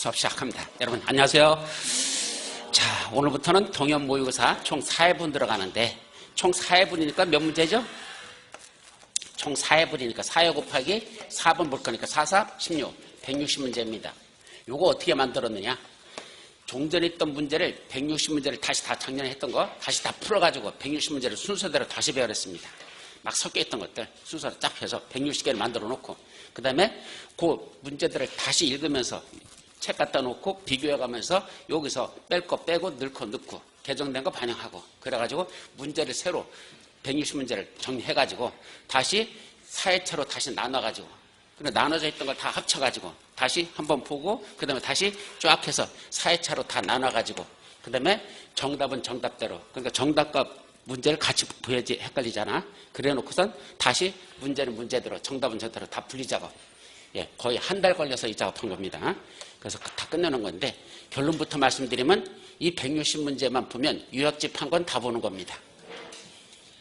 수업 시작합니다. 여러분 안녕하세요. 자, 오늘부터는 동현 모의고사 총 4회분 들어가는데 총 4회분이니까 몇 문제죠? 총 4회분이니까 4회 곱하기 4번 볼 거니까 4, 4, 16, 160문제입니다. 요거 어떻게 만들었느냐? 종전에 있던 문제를 160문제를 다시 다 작년에 했던 거 다시 다 풀어가지고 160문제를 순서대로 다시 배열했습니다. 막 섞여있던 것들 순서로 쫙 펴서 160개를 만들어 놓고 그 다음에 그 문제들을 다시 읽으면서 책 갖다 놓고 비교해가면서 여기서 뺄 거 빼고 넣을 거 넣고 개정된 거 반영하고 그래가지고 문제를 새로 160문제를 정리해가지고 다시 4회차로 다시 나눠가지고 나눠져 있던 걸 다 합쳐가지고 다시 한번 보고 그 다음에 다시 쫙 해서 4회차로 다 나눠가지고 그 다음에 정답은 정답대로 그러니까 정답과 문제를 같이 보여야지 헷갈리잖아. 그래 놓고선 다시 문제는 문제대로 정답은 저대로 다 분리작업. 예, 거의 한 달 걸려서 이 작업한 겁니다. 그래서 다 끝내는 건데 결론부터 말씀드리면 이 160문제만 보면 유학집 한 건 다 보는 겁니다.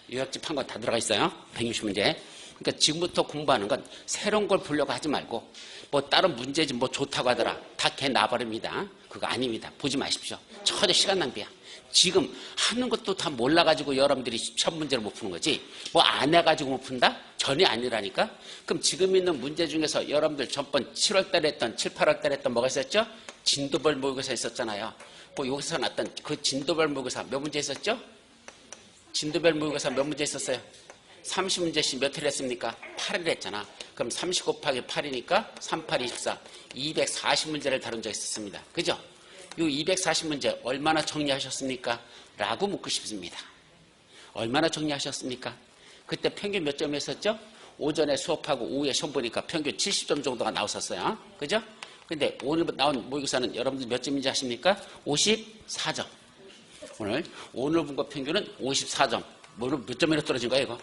유학집 한 건 다 들어가 있어요. 160문제. 그러니까 지금부터 공부하는 건 새로운 걸 보려고 하지 말고 뭐 다른 문제지 뭐 좋다고 하더라. 다 걔 놔버립니다. 그거 아닙니다. 보지 마십시오. 전혀 시간 낭비야. 지금 하는 것도 다 몰라가지고 여러분들이 시험 문제를 못 푸는 거지 뭐 안 해가지고 못 푼다? 전혀 아니라니까. 그럼 지금 있는 문제 중에서 여러분들 전번 7월 달에 했던 7, 8월 달에 했던 뭐가 있었죠? 진도별 모의고사 있었잖아요. 뭐 여기서 났던 그 진도별 모의고사 몇 문제 있었죠? 진도별 모의고사 몇 문제 있었어요? 30문제씩 몇 일 했습니까? 8일 했잖아. 그럼 30 곱하기 8이니까 38, 24 240문제를 다룬 적이 있었습니다. 그죠? 이 240문제 얼마나 정리하셨습니까? 라고 묻고 싶습니다. 얼마나 정리하셨습니까? 그때 평균 몇 점이었었죠? 오전에 수업하고 오후에 시험 보니까 평균 70점 정도가 나왔었어요. 그죠? 근데 오늘 나온 모의고사는 여러분들 몇 점인지 아십니까? 54점. 오늘 본 거 평균은 54점. 몇 점이나 떨어진 거야, 이거?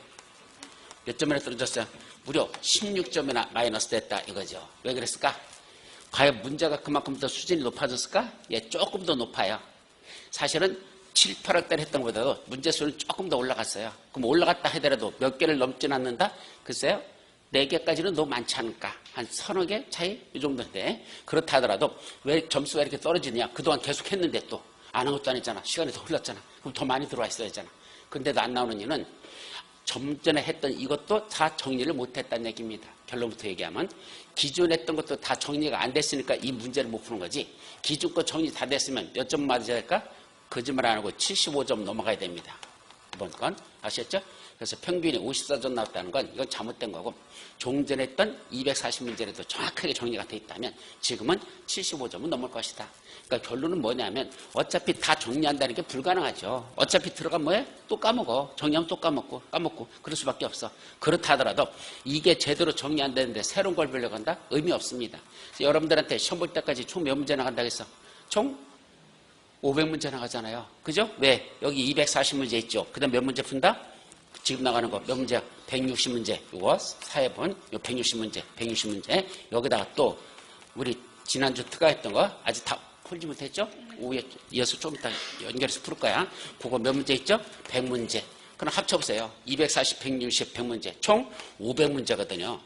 몇 점이나 떨어졌어요? 무려 16점이나 마이너스 됐다, 이거죠. 왜 그랬을까? 과연 문제가 그만큼 더 수준이 높아졌을까? 예, 조금 더 높아요. 사실은 7, 8월 달 했던 것보다도 문제 수는 조금 더 올라갔어요. 그럼 올라갔다 하더라도 몇 개를 넘진 않는다? 글쎄요, 4개까지는 너무 많지 않을까? 한 서너 개 차이? 이 정도인데. 그렇다 하더라도 왜 점수가 이렇게 떨어지느냐? 그동안 계속 했는데 또 안 한 것도 아니잖아. 시간이 더 흘렀잖아. 그럼 더 많이 들어와 있어야 되잖아. 근데도 안 나오는 이유는 좀 전에 했던 이것도 다 정리를 못했다는 얘기입니다. 결론부터 얘기하면 기존에 했던 것도 다 정리가 안 됐으니까 이 문제를 못 푸는 거지. 기존 거 정리 다 됐으면 몇 점 맞아야 될까? 거짓말 안 하고 75점 넘어가야 됩니다. 이번 건 아셨죠? 그래서 평균이 54점 나왔다는 건 이건 잘못된 거고 종전에 했던 240문제라도 정확하게 정리가 돼 있다면 지금은 75점은 넘을 것이다. 그러니까 결론은 뭐냐면 어차피 다 정리한다는 게 불가능하죠. 어차피 들어가면 뭐해? 또 까먹어. 정리하면 또 까먹고 그럴 수밖에 없어. 그렇다 하더라도 이게 제대로 정리 안 되는데 새로운 걸 배우려고 한다? 의미 없습니다. 여러분들한테 시험 볼 때까지 총 몇 문제 나간다고 했어? 총 500문제 나가잖아요. 그죠? 왜? 여기 240문제 있죠. 그 다음 몇 문제 푼다? 지금 나가는 거 몇 문제야? 160문제. 이거 4회분, 요 160문제. 여기다가 또 우리 지난주 특가했던 거 아직 다 풀지 못했죠? 오후에 이어서 좀 이따 연결해서 풀 거야. 그거 몇 문제 있죠? 100문제. 그럼 합쳐보세요. 240, 160, 100문제. 총 500문제거든요.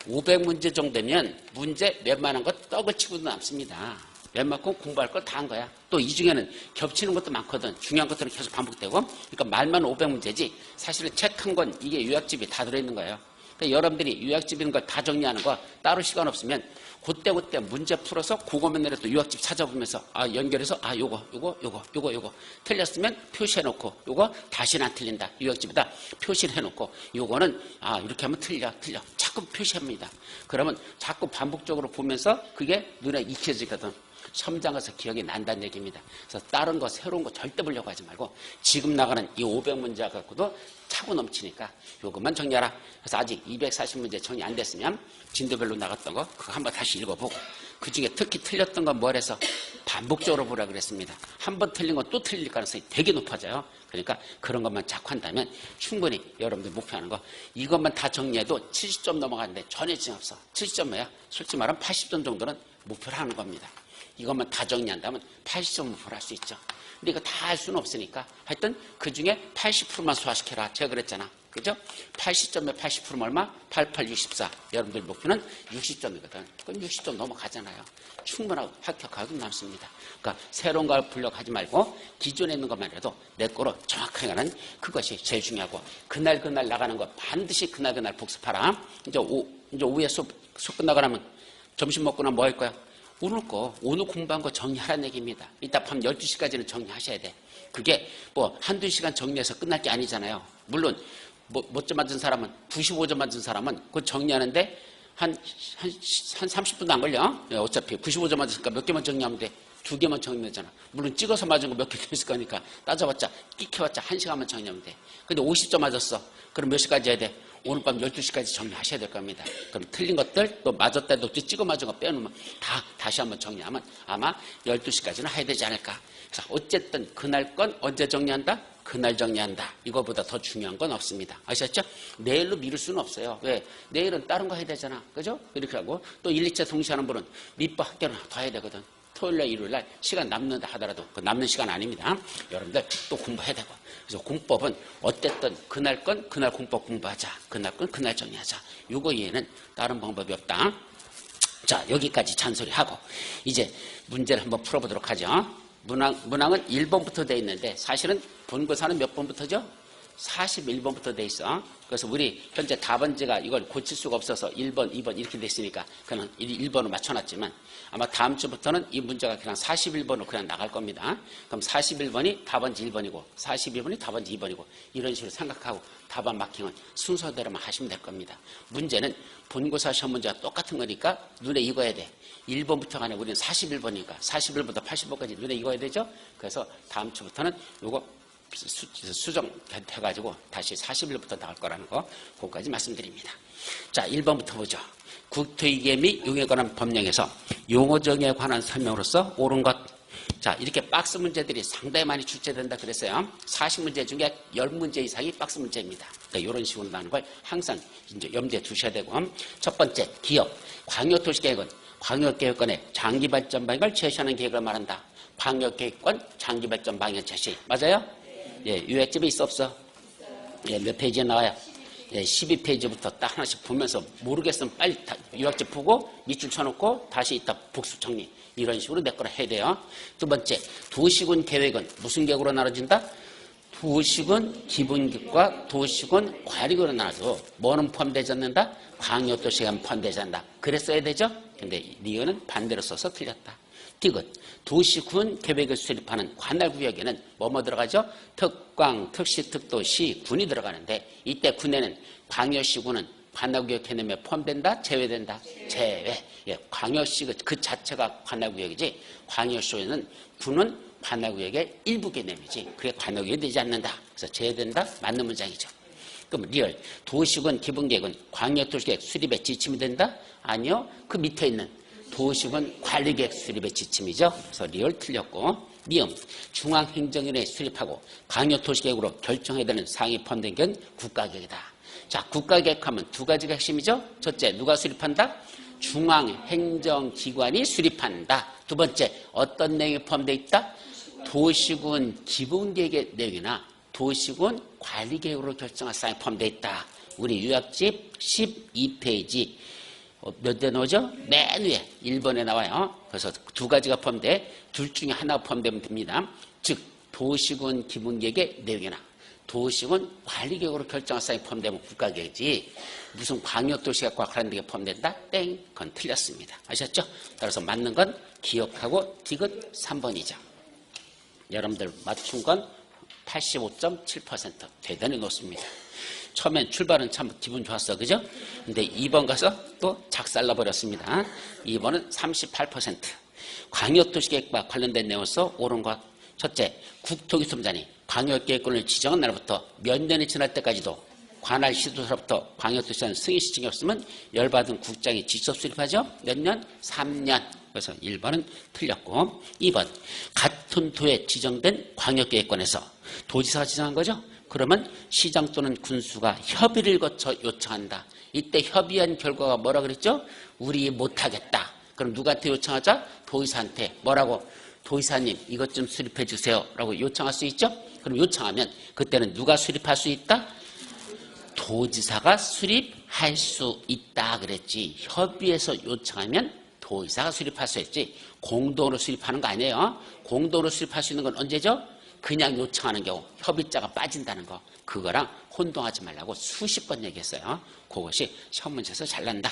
500문제 정도면 문제 웬만한 거 떡을 치고도 남습니다. 웬만큼 공부할 걸 다 한 거야. 또 이 중에는 겹치는 것도 많거든. 중요한 것들은 계속 반복되고. 그러니까 말만 500문제지 사실은 책 한 권 이게 요약집이 다 들어있는 거예요. 그러니까 여러분들이 요약집인 걸 다 정리하는 거 따로 시간 없으면 그때 문제 풀어서 그거만 내려도 요약집 찾아보면서 연결해서 요거 틀렸으면 표시해놓고 요거 다시는 안 틀린다. 요약집에다 표시를 해놓고 요거는 이렇게 하면 틀려 자꾸 표시합니다. 그러면 자꾸 반복적으로 보면서 그게 눈에 익혀지거든. 시험장에서 기억이 난다는 얘기입니다. 그래서 다른 거 새로운 거 절대 보려고 하지 말고 지금 나가는 이 500문제 갖고도 차고 넘치니까 요것만 정리하라. 그래서 아직 240문제 정리 안 됐으면 진도별로 나갔던 거 그거 한번 다시 읽어보고 그중에 특히 틀렸던 건 뭐래서 반복적으로 보라 그랬습니다. 한 번 틀린 건 또 틀릴 가능성이 되게 높아져요. 그러니까 그런 것만 자꾸 한다면 충분히 여러분들 목표하는 거 이것만 다 정리해도 70점 넘어가는데 전혀 지장 없어. 70점 뭐야? 솔직히 말하면 80점 정도는 목표를 하는 겁니다. 이것만 다 정리한다면 80점 목표를 할 수 있죠. 근데 이거 다 할 수는 없으니까 하여튼 그중에 80%만 소화시켜라. 제가 그랬잖아. 그죠? 80점에 80%면 얼마? 88, 64. 여러분들 목표는 60점이거든. 그건 60점 넘어가잖아요. 충분하고 합격하고 남습니다. 그러니까 새로운 걸 보려고 하지 말고 기존에 있는 것만이라도 내 거로 정확하게 가는 그것이 제일 중요하고 그날 나가는 거 반드시 그날 복습하라. 이제 오후에 수업 끝나고 나면 점심 먹고 나면 뭐 할 거야? 오늘 공부한 거 정리하라는 얘기입니다. 이따 밤 12시까지는 정리하셔야 돼. 그게 뭐 한두 시간 정리해서 끝날 게 아니잖아요. 물론 몇 점 맞은 사람은 95점 맞은 사람은 그거 정리하는데 한 30분도 안 걸려. 어차피 95점 맞으니까 몇 개만 정리하면 돼. 2개만 정리하면 되잖아. 물론 찍어서 맞은 거 몇 개 있을 거니까 따져봤자 끼켜봤자 1시간만 정리하면 돼. 근데 50점 맞았어. 그럼 몇 시까지 해야 돼? 오늘 밤 12시까지 정리하셔야 될 겁니다. 그럼 틀린 것들 또 맞았다도 찍어 맞은 거 빼놓으면 다시 한번 정리하면 아마 12시까지는 해야 되지 않을까. 그래서 어쨌든 그날 건 언제 정리한다? 그날 정리한다. 이거보다 더 중요한 건 없습니다. 아셨죠? 내일로 미룰 수는 없어요. 왜? 내일은 다른 거 해야 되잖아. 그죠? 이렇게 하고 또 1, 2차 동시에 하는 분은 밑밥 학교는 더 해야 되거든. 토요일날, 일요일날 시간 남는다 하더라도 그 남는 시간 아닙니다. 여러분들 또 공부해야 되고. 그래서 공법은 어쨌든 그날 건 그날 공법 공부하자. 그날 건 그날 정리하자. 요거 이외에는 다른 방법이 없다. 자, 여기까지 잔소리하고 이제 문제를 한번 풀어보도록 하죠. 문항은 1번부터 돼 있는데 사실은 본고사는 몇 번부터죠? 41번부터 돼 있어. 그래서 우리 현재 답안지가 이걸 고칠 수가 없어서 1번, 2번 이렇게 돼 있으니까 그냥 1번으로 맞춰놨지만 아마 다음 주부터는 이 문제가 그냥 41번으로 그냥 나갈 겁니다. 그럼 41번이 답안지 1번이고 42번이 답안지 2번이고 이런 식으로 생각하고 답안 마킹은 순서대로만 하시면 될 겁니다. 문제는 본고사 시험 문제가 똑같은 거니까 눈에 익어야 돼. 1번부터 가네 우리는 41번이니까 41번부터 80번까지 눈에 익어야 되죠. 그래서 다음 주부터는 요거 수정해가지고 다시 40일부터 나올 거라는 거 그거까지 말씀드립니다. 자, 1번부터 보죠. 국토위계 및 용어에 관한 법령에서 용어 정의에 관한 설명으로서 옳은 것. 자, 이렇게 박스 문제들이 상당히 많이 출제된다 그랬어요. 40문제 중에 10문제 이상이 박스 문제입니다. 그러니까 이런 식으로 나오는 걸 항상 이제 염두에 두셔야 되고 첫 번째, 기업, 광역도시계획은 광역계획권의 장기발전 방향을 제시하는 계획을 말한다. 광역계획권 장기발전 방향 제시. 맞아요? 예, 요약집에 있어 없어? 예, 몇 페이지에 나와요? 예, 12페이지부터 딱 하나씩 보면서 모르겠으면 빨리 요약집 보고 밑줄 쳐놓고 다시 이따 복습 정리. 이런 식으로 내 거를 해야 돼요. 두 번째, 도시군 계획은 무슨 계획으로 나눠진다? 도시군 기본계획과 도시군 관리계획으로 나눠서 뭐는 포함되지 않는다? 광역도시계획은 포함되지 않는다. 그랬어야 되죠? 근데 리언은 반대로 써서 틀렸다. 디귿, 도시군 계획을 수립하는 관할구역에는 뭐뭐 들어가죠? 특광, 특시, 특도시, 군이 들어가는데 이때 군에는 광역시군은 관할구역 개념에 포함된다? 제외된다? 제외. 예, 광역시 그 자체가 관할구역이지 광역시에는 군은 관할구역의 일부 개념이지 그게 관할구역이 되지 않는다. 그래서 제외된다? 맞는 문장이죠. 그럼 리얼, 도시군 기본계획은 광역도시계획 수립의 지침이 된다? 아니요. 그 밑에 있는 도시군 관리계획 수립의 지침이죠. 그래서 리얼 틀렸고 미음, 중앙행정위원회 수립하고 광역도시계획으로 결정해야 되는 사항이 포함된 건 국가계획이다. 자, 국가계획하면 두 가지가 핵심이죠. 첫째, 누가 수립한다? 중앙행정기관이 수립한다. 두 번째, 어떤 내용이 포함되어 있다? 도시군 기본계획의 내용이나 도시군 관리계획으로 결정할 사항이 포함되어 있다. 우리 요약집 12페이지 몇 대 나오죠? 맨 위에 1번에 나와요. 그래서 두 가지가 포함돼 둘 중에 하나가 포함되면 됩니다. 즉 도시군 기본계획의 내용이나 도시군 관리계획으로 결정할 사항이 포함되면 국가계획이지 무슨 광역도시계획과 관련된 게 포함된다? 땡! 그건 틀렸습니다. 아셨죠? 따라서 맞는 건 기억하고 디귿 3번이죠. 여러분들 맞춘 건 85.7% 대단히 높습니다. 처음엔 출발은 참 기분 좋았어. 그죠? 근데 2번 가서 또 작살나 버렸습니다. 2번은 38%. 광역도시계획과 관련된 내용으로서 옳은 것. 첫째, 국토교통부장이 광역계획권을 지정한 날부터 몇 년이 지날 때까지도 관할 시도서로부터 광역도시라는 승인 신청이 없으면 열받은 국장이 직접 수립하죠. 몇 년? 3년. 그래서 1번은 틀렸고 2번, 같은 도에 지정된 광역계획권에서 도지사가 지정한 거죠. 그러면 시장 또는 군수가 협의를 거쳐 요청한다. 이때 협의한 결과가 뭐라 그랬죠? 우리 못하겠다. 그럼 누구한테 요청하자? 도의사한테. 뭐라고? 도의사님 이것 좀 수립해 주세요 라고 요청할 수 있죠? 그럼 요청하면 그때는 누가 수립할 수 있다? 도지사가 수립할 수 있다 그랬지. 협의해서 요청하면 도지사가 수립할 수 있지. 공동으로 수립하는 거 아니에요. 공동으로 수립할 수 있는 건 언제죠? 그냥 요청하는 경우 협의자가 빠진다는 거. 그거랑 혼동하지 말라고 수십 번 얘기했어요. 그것이 시험 문제에서 잘 난다.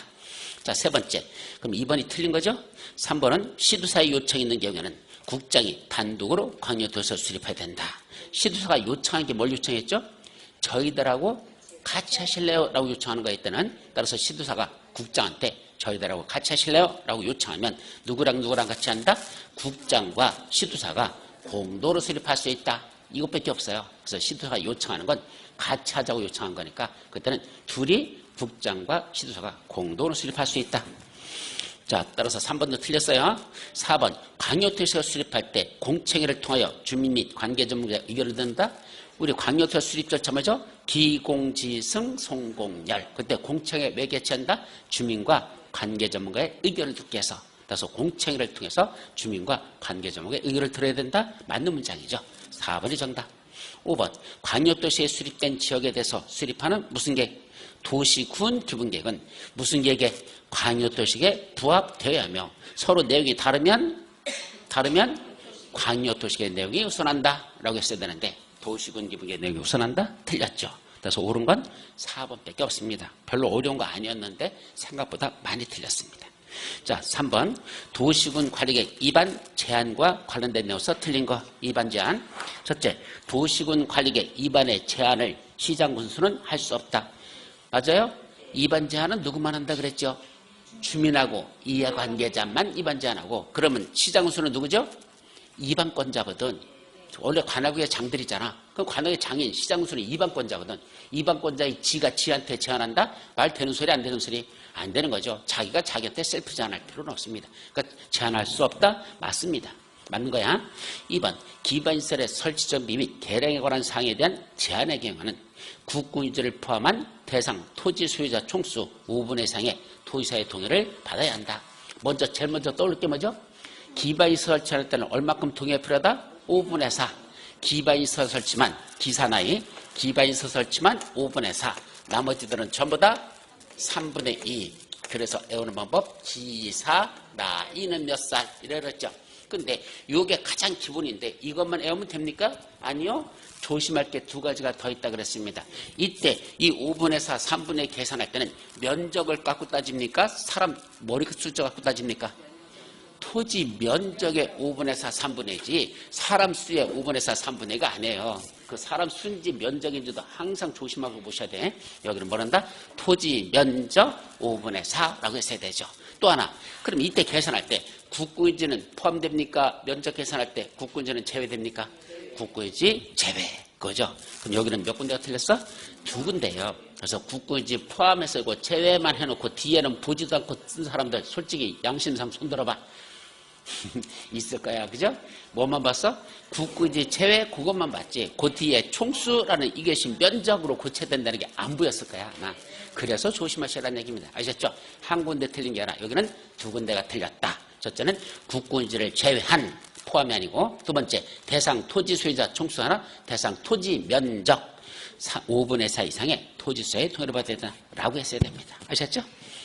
자, 세 번째. 그럼 2번이 틀린 거죠? 3번은 시도사의 요청이 있는 경우에는 국장이 단독으로 광역도시를 수립해야 된다. 시도사가 요청한 게 뭘 요청했죠? 저희들하고 같이 하실래요? 라고 요청하는 거에 때는 따라서 시도사가 국장한테 저희들하고 같이 하실래요? 라고 요청하면 누구랑 같이 한다? 국장과 시도사가 공동으로 수립할 수 있다. 이것밖에 없어요. 그래서 시도사가 요청하는 건 같이 하자고 요청한 거니까 그때는 둘이 국장과 시도사가 공동으로 수립할 수 있다. 자, 따라서 3번도 틀렸어요. 4번 광역도시가 수립할 때 공청회를 통하여 주민 및 관계 전문가의 의견을 듣는다. 우리 광역도시 수립 절차 뭐죠? 기공지승 송공열. 그때 공청회 왜 개최한다? 주민과 관계 전문가의 의견을 듣게 해서. 따라서 공청회를 통해서 주민과 관계 전문가의 의견을 들어야 된다. 맞는 문장이죠. 4번이 정답. 5번 광역도시에 수립된 지역에 대해서 수립하는 무슨 계획? 도시군 기본계획은 무슨 계획에? 광역도시계획에 부합되어야 하며 서로 내용이 다르면 광역도시계획 내용이 우선한다 라고 했어야 되는데 도시군 기본계획 내용이 우선한다? 틀렸죠. 그래서 옳은 건 4번밖에 없습니다. 별로 어려운 거 아니었는데 생각보다 많이 틀렸습니다. 자, 3번 도시군 관리계획 입안 제한과 관련된 내용에서 틀린 거. 입안 제한. 첫째, 도시군 관리계획 입안의 제한을 시장 군수는 할 수 없다. 맞아요? 입안 제한은 누구만 한다 그랬죠? 주민하고 이해관계자만 입안 제한하고. 그러면 시장 군수는 누구죠? 입안권자거든. 원래 관할구의 장들이잖아. 그럼 관할구의 장인 시장 군수는 입안권자거든. 입안권자의 지가 지한테 제한한다? 말 되는 소리 안 되는 소리? 안 되는 거죠. 자기가 자기한테 셀프 제한할 필요는 없습니다. 그러니까 제한할 수 없다? 맞습니다. 맞는 거야. 2번 기반시설의 설치 정비 및 개량에 관한 사항에 대한 제한의 경우는 국군유지를 포함한 대상 토지 소유자 총수 5분의 이상의 도지사의 동의를 받아야 한다. 제일 먼저 떠오를 게 뭐죠? 기반시설 설치할 때는 얼마큼 동의가 필요하다? 5분의 4. 기반시설 설치만 기사나이 기반시설 설치만 5분의 4. 나머지들은 전부 다 3분의 2. 그래서 외우는 방법 기사 나이는 몇 살 이래 그랬죠. 근데 이게 가장 기본인데 이것만 외우면 됩니까? 아니요. 조심할 게 두 가지가 더 있다 그랬습니다. 이때 이 5분의 4, 3분의 2 계산할 때는 면적을 갖고 따집니까? 사람 머리 숫자 갖고 따집니까? 토지 면적의 5분의 4, 3분의 2지 사람 수의 5분의 4, 3분의 2가 아니에요. 그 사람 수인지 면적인지도 항상 조심하고 보셔야 돼. 여기는 뭐란다? 토지 면적 5분의 4라고 했어야 되죠. 또 하나, 그럼 이때 계산할 때 국구유지는 포함됩니까? 면적 계산할 때 국구유지는 제외됩니까? 국구유지 제외. 그죠? 그럼 여기는 몇 군데가 틀렸어? 2군데요. 그래서 국구유지 포함해서 이거 제외만 해놓고 뒤에는 보지도 않고 쓴 사람들 솔직히 양심상 손들어봐. 있을 거야. 그죠? 뭐만 봤어? 국구유지 제외 그것만 봤지. 그 뒤에 총수라는 이것이 면적으로 고쳐된다는 게 안 보였을 거야. 아마. 그래서 조심하시라는 얘기입니다. 아셨죠? 한 군데 틀린 게 아니라 여기는 2군데가 틀렸다. 첫째는 국구유지를 제외한 포함이 아니고 두 번째 대상 토지 소유자 총수 하나 대상 토지 면적 5분의 4 이상의 토지소에 통일을 받아야 된다라고 했어야 됩니다. 아셨죠?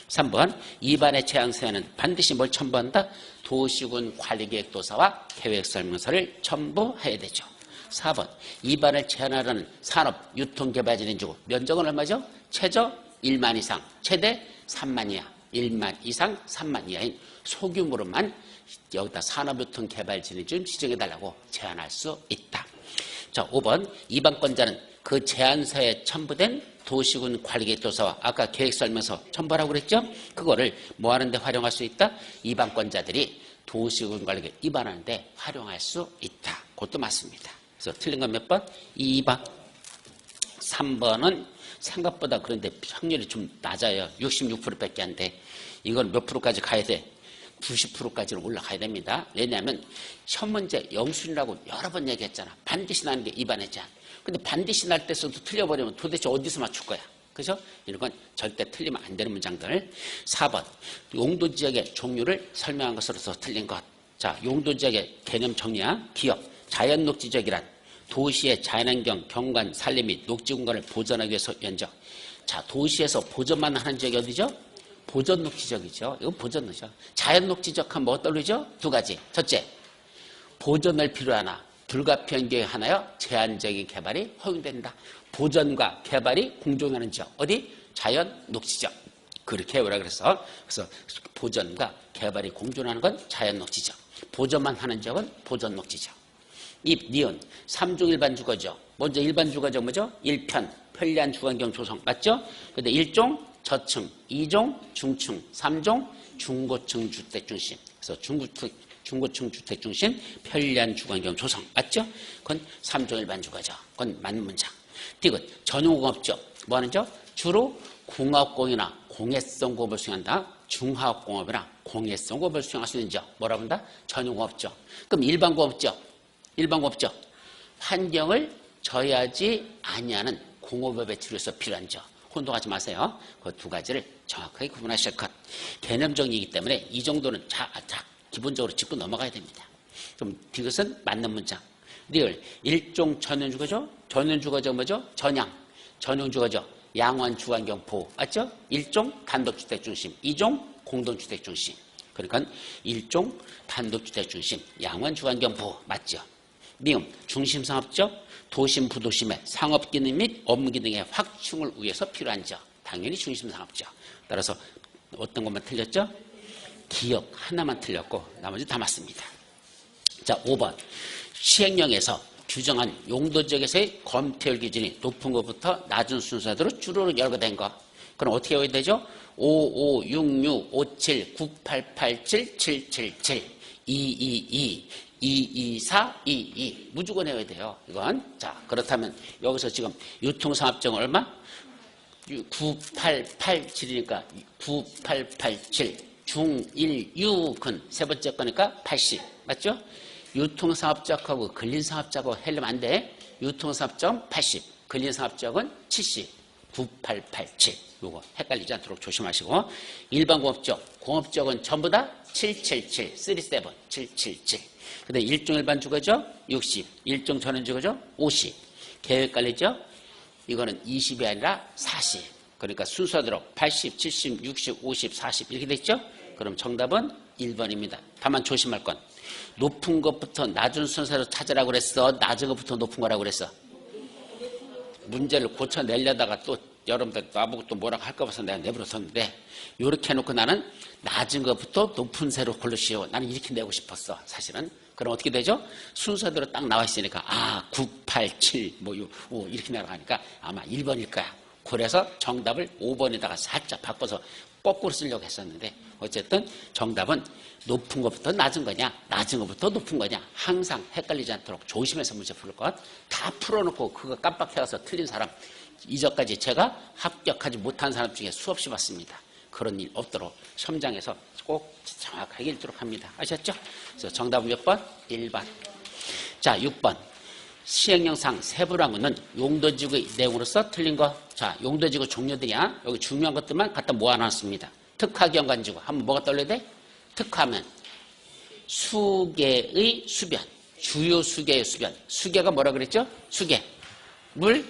3번 입안의 제한사항은 반드시 뭘 첨부한다? 도시군 관리계획도서와 계획설명서를 첨부해야 되죠. 4번 입안을 제한하려는 산업 유통개발진인 주고 면적은 얼마죠? 최저 1만 이상 최대 3만 이하 1만 이상 3만 이하인 소규모로만 여기다 산업유통개발진이 좀 지정해달라고 제한할 수 있다. 자, 5번 입안권자는 그 제한서에 첨부된 도시군 관리계획도서와 아까 계획설명서 첨부하라고 그랬죠? 그거를 뭐 하는데 활용할 수 있다? 입안권자들이 도시군 관리계획 입안하는데 활용할 수 있다. 그것도 맞습니다. 그래서 틀린 건 몇 번? 2번. 3번은 생각보다 그런데 확률이 좀 낮아요. 66%밖에 안 돼. 이건 몇 프로까지 가야 돼? 90%까지는 올라가야 됩니다. 왜냐하면 시험 문제 영순이라고 여러 번 얘기했잖아. 반드시 나는 게 입안의 제한. 근데 반드시 날 때서도 틀려버리면 도대체 어디서 맞출 거야? 그죠? 이런 건 절대 틀리면 안 되는 문장들. 4번 용도지역의 종류를 설명한 것으로서 틀린 것. 자, 용도지역의 개념 정리야. 기업, 자연녹지지역이란 도시의 자연환경, 경관, 산림 및 녹지 공간을 보존하기 위해서 연적. 자, 도시에서 보전만 하는 지역이 어디죠? 보전 녹지적이죠. 이거 보전 녹지적. 자연 녹지적 하면 뭐 떠오르죠? 두 가지. 첫째, 보전을 필요하나 불가피한 경우에 하나여 제한적인 개발이 허용된다. 보전과 개발이 공존하는 지역. 어디? 자연 녹지적. 그렇게 해오라 그래서 보전과 개발이 공존하는 건 자연 녹지적. 보전만 하는 지역은 보전 녹지적. 입, 니은, 3종 일반 주거죠. 먼저 일반 주거죠 뭐죠? 1편, 편리한 주거환경 조성. 맞죠? 근데 1종, 저층, 2종, 중층, 3종, 중고층 주택 중심. 그래서 중고층 주택 중심, 편리한 주거환경 조성. 맞죠? 그건 3종 일반 주거죠. 그건 맞는 문장. 디귿, 전용공업죠. 뭐 하는죠? 주로 공업공이나 공해성 공업을 수행한다. 중화업공업이나 공해성 공업을 수행할 수 있는 지역. 뭐라 본다? 전용공업죠. 그럼 일반공업죠. 일반공업죠. 환경을 저해하지 아니하는 공업업의 치료에서 필요한 점. 혼동하지 마세요. 그 두 가지를 정확하게 구분하실 것. 개념적이기 때문에 이 정도는 기본적으로 짚고 넘어가야 됩니다. 그럼 이것은 맞는 문장. 리얼, 일종 전용주거죠. 전용주거죠 뭐죠? 전양. 전용주거죠. 양원 주거환경 보호. 맞죠? 일종 단독주택 중심. 2종 공동주택 중심. 그러니까 일종 단독주택 중심. 양원 주거환경 보호. 맞죠? 미음, 중심상업적, 도심, 부도심의 상업기능 및 업무기능의 확충을 위해서 필요한 점. 당연히 중심상업적. 따라서 어떤 것만 틀렸죠? 기억 하나만 틀렸고 나머지 다 맞습니다. 자, 5번. 시행령에서 규정한 용도지역에서의 검토율 기준이 높은 것부터 낮은 순서대로 주로 열거된 것. 그럼 어떻게 해야 되죠? 5, 5, 6, 6, 5, 7, 9, 8, 8, 7, 7, 7, 7, 2, 2, 2, 2, 2, 4, 2, 2. 무조건 해야 돼요. 이건. 자, 그렇다면 여기서 지금 유통상업증 얼마? 9, 8, 8, 7이니까 9, 8, 8, 7. 중, 1, 6은 세 번째 거니까 80. 맞죠? 유통상업적하고 근린상업적하고 하려면 안 돼. 유통상업적 80. 근린상업적은 70. 9, 8, 8, 7. 요거 헷갈리지 않도록 조심하시고. 일반공업적. 공업적은 전부 다 777. 37. 777. 근데 일종 일반 주거죠? 60. 일종 전원 주거죠? 50. 계획관리죠? 이거는 20이 아니라 40. 그러니까 순서대로 80, 70, 60, 50, 40 이렇게 됐죠? 그럼 정답은 1번입니다. 다만 조심할 건 높은 것부터 낮은 순서로 찾으라고 그랬어? 낮은 것부터 높은 거라고 그랬어? 문제를 고쳐내려다가 또 여러분들 나보고 또 뭐라고 할까 봐서 내가 내버렸었는데 이렇게 해놓고 나는 낮은 것부터 높은 새로 고르시오. 나는 이렇게 내고 싶었어. 사실은. 그럼 어떻게 되죠? 순서대로 딱 나와 있으니까 9, 8, 7, 5 이렇게 나가니까 아마 1번일 거야. 그래서 정답을 5번에다가 살짝 바꿔서 거꾸로 쓰려고 했었는데 어쨌든 정답은 높은 것부터 낮은 거냐 낮은 것부터 높은 거냐 항상 헷갈리지 않도록 조심해서 문제 풀 것. 다 풀어놓고 그거 깜빡해서 틀린 사람 이전까지 제가 합격하지 못한 사람 중에 수없이 봤습니다. 그런 일 없도록 시험장에서 꼭 정확하게 읽도록 합니다. 아셨죠? 그래서 정답은 몇 번? 1번. 자, 6번. 시행령상 세부랑은 용도지구의 내용으로서 틀린 거. 자, 용도지구 종류들이야. 여기 중요한 것들만 갖다 모아놨습니다. 특화경관지구. 한번 뭐가 떠올려야 돼? 특화하면 수계의 수변. 주요 수계의 수변. 수계가 뭐라 그랬죠? 수계. 물,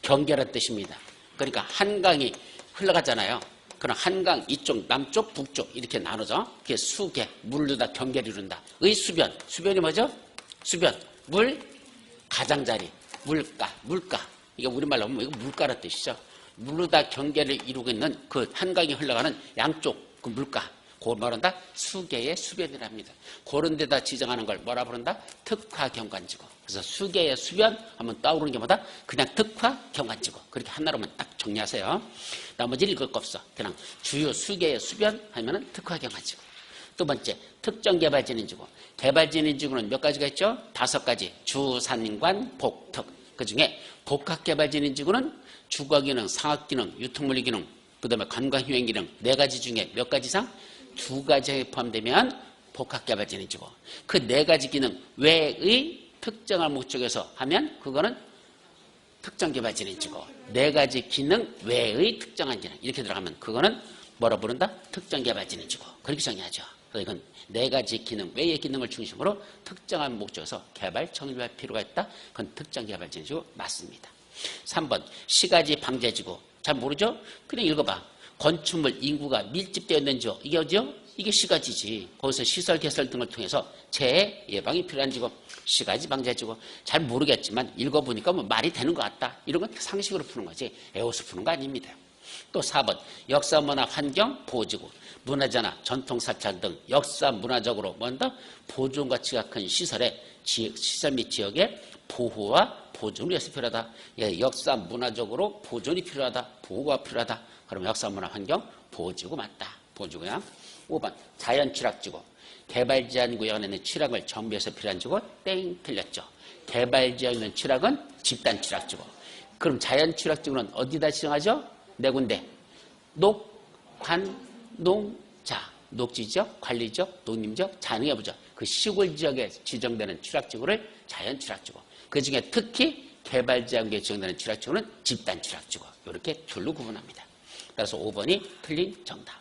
경계란 뜻입니다. 그러니까 한강이 흘러가잖아요. 그럼 한강 이쪽, 남쪽, 북쪽 이렇게 나눠져. 그게 수계, 물로 다 경계를 이룬다. 의 수변. 수변이 뭐죠? 수변. 물, 가장자리. 물가, 물가. 이게 우리말로 하면 이거 물가란 뜻이죠. 물로 다 경계를 이루고 있는 그 한강이 흘러가는 양쪽 그 물가. 그걸 말한다? 수계의 수변이랍니다. 그런 데다 지정하는 걸 뭐라 부른다? 특화경관지구. 그래서 수계의 수변 하면 떠오르는 게 뭐다? 그냥 특화경관지구. 그렇게 하나로만 딱 정리하세요. 나머지 읽을 거 없어. 그냥 주요 수계의 수변 하면은 특화경관지구. 두 번째, 특정개발진인지구. 개발진인지구는 몇 가지가 있죠? 5가지. 주산관, 복특. 그 중에 복합개발진인지구는 주거기능, 상업기능, 유통물리기능, 그 다음에 관광휴행기능 4가지 중에 몇 가지 이상? 2가지에 포함되면 복합개발진인지구. 그 4가지 기능 외의 특정한 목적에서 하면 그거는 특정개발진인지구. 4가지 기능 외의 특정한 기능 이렇게 들어가면 그거는 뭐라 부른다? 특정개발진인지구. 그렇게 정의하죠. 그래서 이건 4가지 기능 외의 기능을 중심으로 특정한 목적에서 개발, 정립할 필요가 있다. 그건 특정개발진인지구 맞습니다. 3번 시가지 방제지구. 잘 모르죠? 그냥 읽어봐. 건축물 인구가 밀집되어 있는지요. 이게 어디요? 이게 시가지지. 거기서 시설 개설 등을 통해서 재해 예방이 필요한지고 시가지 방지해주고 잘 모르겠지만 읽어보니까 뭐 말이 되는 것 같다. 이런 건 상식으로 푸는 거지 애워서 푸는 거 아닙니다. 또 4번 역사 문화 환경 보호지구 문화재나 전통사찰 등 역사 문화적으로 뭔가 보존 가치가 큰 시설의 시설 및 지역의 보호와 보존이 위해서 필요하다. 예, 역사 문화적으로 보존이 필요하다. 보호가 필요하다. 그러면 역사 문화 환경 보호지구 맞다. 보호지구야. 5번 자연취락지구 개발제한구역에 있는 취락을 정비해서 필요한 지구 땡 틀렸죠. 개발지역에 있는 취락은 집단취락지구. 그럼 자연취락지구는 어디다 지정하죠? 네 군데. 녹, 관, 농, 자. 녹지지역, 관리지역, 농림지역, 잔해부지역. 그 시골 지역에 지정되는 취락지구를 자연취락지구. 그중에 특히 개발제한구역에 지정되는 취락지구는 집단취락지구. 이렇게 둘로 구분합니다. 그래서 5번이 틀린 정답.